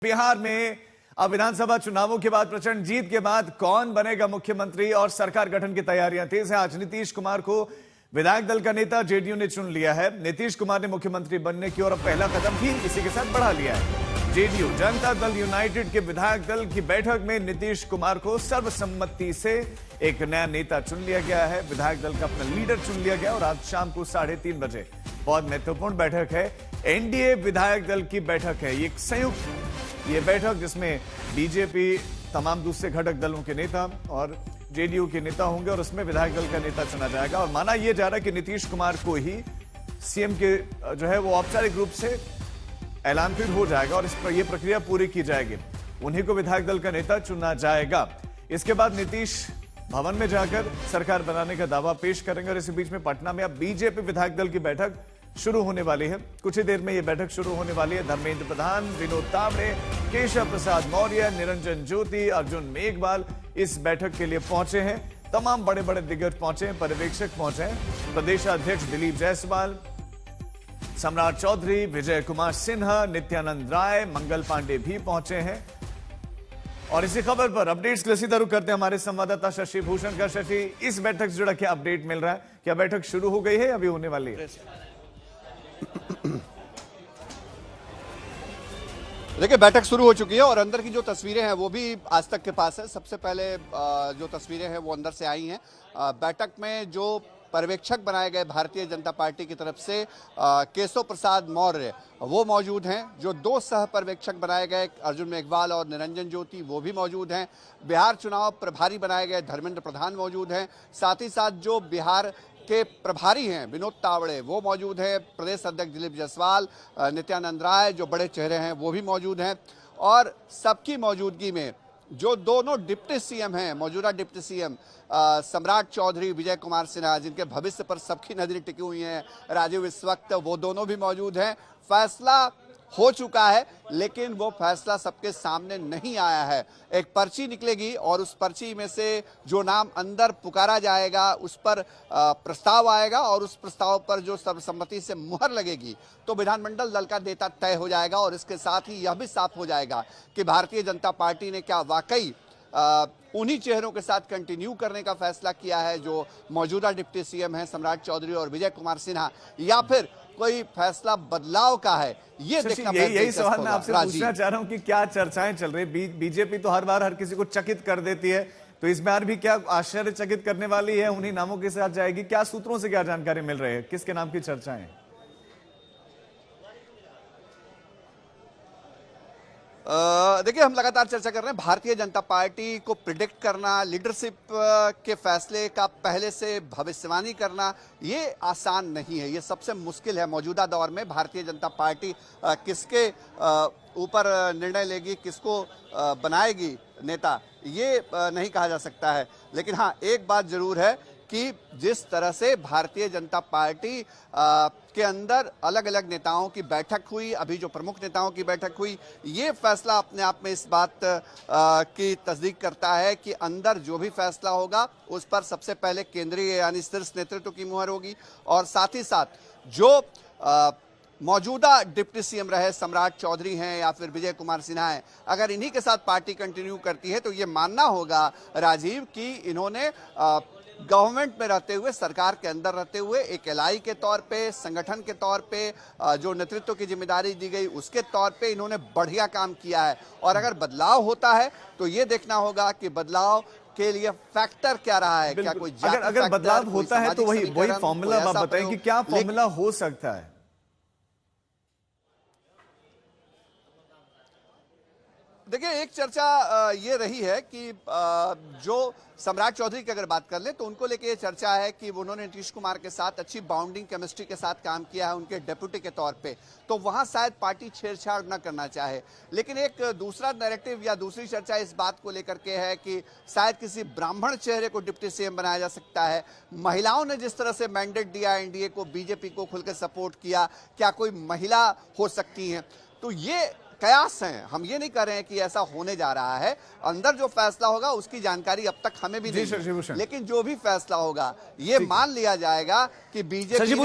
बिहार में अब विधानसभा चुनावों के बाद प्रचंड जीत के बाद कौन बनेगा मुख्यमंत्री और सरकार गठन की तैयारियां तेज है। आज नीतीश कुमार को विधायक दल का नेता जेडीयू ने चुन लिया है। नीतीश कुमार ने मुख्यमंत्री बनने की ओर अब पहला कदम भी इसी के साथ बढ़ा लिया है। जेडीयू जनता दल यूनाइटेड के विधायक दल की बैठक में नीतीश कुमार को सर्वसम्मति से एक नया नेता चुन लिया गया है। विधायक दल का अपना लीडर चुन लिया गया और आज शाम को 3:30 बजे बहुत महत्वपूर्ण बैठक है। एनडीए विधायक दल की बैठक है। एक संयुक्त ये बैठक जिसमें बीजेपी, तमाम दूसरे घटक दलों के नेता और जेडीयू के नेता होंगे और उसमें विधायक दल का नेता चुना जाएगा। और माना यह जा रहा है कि नीतीश कुमार को ही सीएम के जो है वो औपचारिक रूप से ऐलान फिर हो जाएगा और इस पर यह प्रक्रिया पूरी की जाएगी। उन्हीं को विधायक दल का नेता चुना जाएगा। इसके बाद नीतीश भवन में जाकर सरकार बनाने का दावा पेश करेंगे। और इसी बीच में पटना में अब बीजेपी विधायक दल की बैठक शुरू होने वाली है। कुछ ही देर में यह बैठक शुरू होने वाली है। धर्मेंद्र प्रधान, विनोद तावड़े, केशव प्रसाद मौर्य, निरंजन ज्योति, अर्जुन मेघवाल इस बैठक के लिए पहुंचे हैं। तमाम बड़े बड़े दिग्गज पहुंचे हैं, पर्यवेक्षक पहुंचे हैं। प्रदेशाध्यक्ष दिलीप जायसवाल, सम्राट चौधरी, विजय कुमार सिन्हा, नित्यानंद राय, मंगल पांडे भी पहुंचे हैं। और इसी खबर पर अपडेट्स के लिए सीधा रुख करते हैं हमारे संवाददाता शशि भूषण का। शशि, इस बैठक से जुड़ा क्या अपडेट मिल रहा है? क्या बैठक शुरू हो गई है, अभी होने वाली है? देखिए, बैठक शुरू हो चुकी है और अंदर की जो तस्वीरें हैं वो भी आज तक के पास है। सबसे पहले जो तस्वीरें हैं वो अंदर से आई हैं। बैठक में जो पर्यवेक्षक बनाए गए भारतीय जनता पार्टी की तरफ से केशव प्रसाद मौर्य वो मौजूद हैं। जो दो सह पर्यवेक्षक बनाए गए अर्जुन मेघवाल और निरंजन ज्योति वो भी मौजूद हैं। बिहार चुनाव प्रभारी बनाए गए धर्मेंद्र प्रधान मौजूद हैं। साथ ही साथ जो बिहार के प्रभारी हैं विनोद तावड़े वो मौजूद हैं। प्रदेश अध्यक्ष दिलीप जायसवाल, नित्यानंद राय जो बड़े चेहरे हैं वो भी मौजूद हैं। और सबकी मौजूदगी में जो दोनों डिप्टी सीएम हैं, मौजूदा डिप्टी सीएम सम्राट चौधरी, विजय कुमार सिन्हा, जिनके भविष्य पर सबकी नजरें टिकी हुई हैं, राजीव इस वक्त, वो दोनों भी मौजूद हैं। फैसला हो चुका है लेकिन वो फैसला सबके सामने नहीं आया है। एक पर्ची निकलेगी और उस पर्ची में से जो नाम अंदर पुकारा जाएगा उस पर प्रस्ताव आएगा और उस प्रस्ताव पर जो सर्वसम्मति से मुहर लगेगी तो विधानमंडल दल का नेता तय हो जाएगा। और इसके साथ ही यह भी साफ हो जाएगा कि भारतीय जनता पार्टी ने क्या वाकई उन्हीं चेहरों के साथ कंटिन्यू करने का फैसला किया है जो मौजूदा डिप्टी सीएम हैं सम्राट चौधरी और विजय कुमार सिन्हा, या फिर कोई फैसला बदलाव का है। ये देखना यही सवाल मैं आपसे पूछना चाह रहा हूं कि क्या चर्चाएं चल रही। बीजेपी तो हर बार हर किसी को चकित कर देती है, तो इस बार भी क्या आश्चर्यचकित करने वाली है? उन्हीं नामों के साथ जाएगी? क्या सूत्रों से क्या जानकारी मिल रही है? किसके नाम की चर्चाएं? देखिए, हम लगातार चर्चा कर रहे हैं। भारतीय जनता पार्टी को प्रिडिक्ट करना, लीडरशिप के फैसले का पहले से भविष्यवाणी करना ये आसान नहीं है, ये सबसे मुश्किल है। मौजूदा दौर में भारतीय जनता पार्टी किसके ऊपर निर्णय लेगी, किसको बनाएगी नेता, ये नहीं कहा जा सकता है। लेकिन हाँ, एक बात जरूर है कि जिस तरह से भारतीय जनता पार्टी के अंदर अलग अलग नेताओं की बैठक हुई, अभी जो प्रमुख नेताओं की बैठक हुई, ये फैसला अपने आप में इस बात की तस्दीक करता है कि अंदर जो भी फैसला होगा उस पर सबसे पहले केंद्रीय यानी शीर्ष नेतृत्व की मुहर होगी। और साथ ही साथ जो मौजूदा डिप्टी सीएम रहे सम्राट चौधरी हैं या फिर विजय कुमार सिन्हा हैं, अगर इन्हीं के साथ पार्टी कंटिन्यू करती है तो ये मानना होगा राजीव कि इन्होंने गवर्नमेंट में रहते हुए, सरकार के अंदर रहते हुए एक एलआई के तौर पे, संगठन के तौर पे जो नेतृत्व की जिम्मेदारी दी गई उसके तौर पे इन्होंने बढ़िया काम किया है। और अगर बदलाव होता है तो ये देखना होगा कि बदलाव के लिए फैक्टर क्या रहा है। क्या कोई अगर बदलाव होता है तो वही फॉर्मूला आप बताएं कि क्या फॉर्मूला हो सकता है? देखिए, एक चर्चा ये रही है कि जो सम्राट चौधरी की अगर बात कर ले तो उनको लेके ये चर्चा है कि उन्होंने नीतीश कुमार के साथ अच्छी बाउंडिंग केमिस्ट्री के साथ काम किया है उनके डेप्यूटी के तौर पे, तो वहां शायद पार्टी छेड़छाड़ न करना चाहे। लेकिन एक दूसरा नैरेटिव या दूसरी चर्चा इस बात को लेकर के है कि शायद किसी ब्राह्मण चेहरे को डिप्टी सीएम बनाया जा सकता है। महिलाओं ने जिस तरह से मैंडेट दिया एनडीए को, बीजेपी को खुल के सपोर्ट किया, क्या कोई महिला हो सकती है? तो ये कयास हैं, हम ये नहीं कर रहे हैं कि ऐसा होने जा रहा है। अंदर जो फैसला होगा उसकी जानकारी अब तक हमें भी नहीं है, लेकिन जो भी फैसला होगा ये मान लिया जाएगा कि बीजेपी